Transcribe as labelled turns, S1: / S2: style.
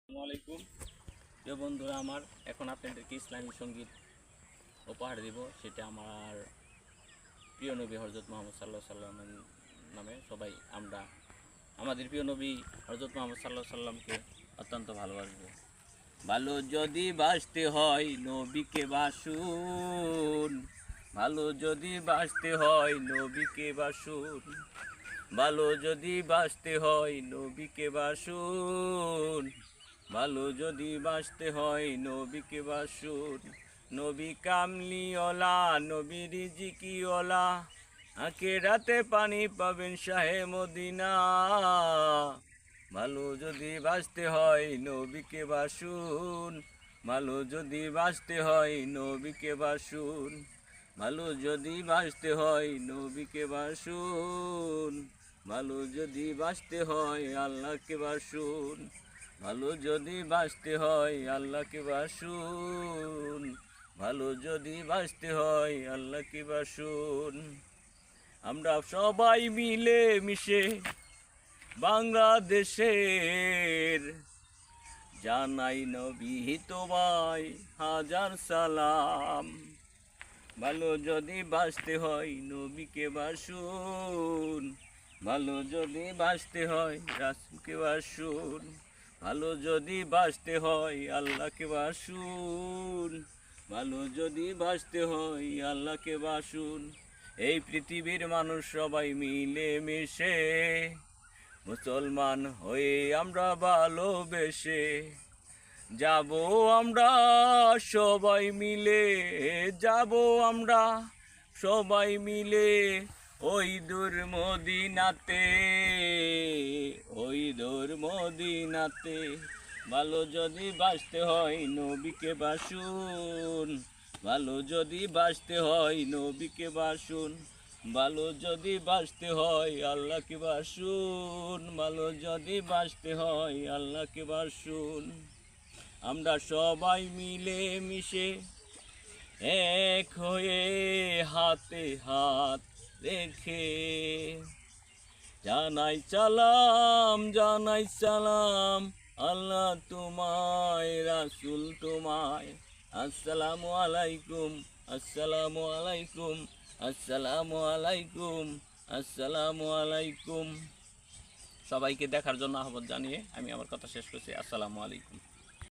S1: আসসালামু আলাইকুম প্রিয় বন্ধুরা, আমার এখন আপনাদেরকে ইসলামী সঙ্গীত উপহার দিব। সেটা আমার প্রিয় নবী হযরত মুহাম্মদ সাল্লাল্লাহু আলাইহি সাল্লামের নামে। সবাই আমরা আমাদের প্রিয় নবী হযরত মুহাম্মদ সাল্লাল্লাহু আলাইহি সাল্লামকে অত্যন্ত ভালোবাসবো। ভালো যদি বাসতে হয় নবীকে বাসুন, ভালো যদি বাসতে হয় নবীকে বাসুন, ভালো যদি বাসতে হয় নবীকে বাসুন, ভালো যদি বাসতে হয় নবীকে বাসুন। নবী কামলিওয়ালা, নবী রিজিকিওয়ালা, আখিরাতে পানি পাবেন শাহে মদিনা। ভালো যদি বাসতে হয় নবীকে বাসুন, ভালো যদি বাসতে হয় নবীকে বাসুন, ভালো যদি বাসতে হয় নবীকে বাসুন, ভালো যদি বাসতে হয় আল্লাহকে বাসুন, ভালো যদি বাসতে হয় আল্লাহকে বাসুন, ভালো যদি বাসতে হয় আল্লাহকে বাসুন। আমরা সবাই মিলে মিশে বাংলাদেশের জানাই নবী তোমায় হাজার সালাম। ভালো যদি বাসতে হয় নবীকে বাসুন, ভালো যদি বাসতে হয় রাসূলকে বাসুন, ভালো যদি বাসতে হয় আল্লাহকে বাসুন, ভালো যদি বাসতে হয় আল্লাহকে বাসুন। এই পৃথিবীর মানুষ সবাই মিলে মিশে মুসলমান হয়ে আমরা ভালোবেসে যাব, আমরা সবাই মিলে যাব, আমরা সবাই মিলে ওই দূর মদিনাতে, ওই দূর মদিনাতে। ভালো যদি বাসতে হয় নবীকে বাসুন, ভালো যদি বাসতে হয় নবীকে বাসুন, ভালো যদি বাসতে হয় আল্লাহকে বাসুন, ভালো যদি বাসতে হয় আল্লাহকে বাসুন। আমরা সবাই মিলে মিশে এক হয়ে হাতে হাত রেখে জানাই সালাম, জানাই সালাম, আল্লাহ তোমায় রাসূল তোমায়। আসসালামু আলাইকুম, আসসালামু আলাইকুম, আসসালামু আলাইকুম, আসসালামু আলাইকুম। সবাইকে দেখার জন্য আহ্বান জানিয়ে আমি আমার কথা শেষ করছি। আসসালামু আলাইকুম।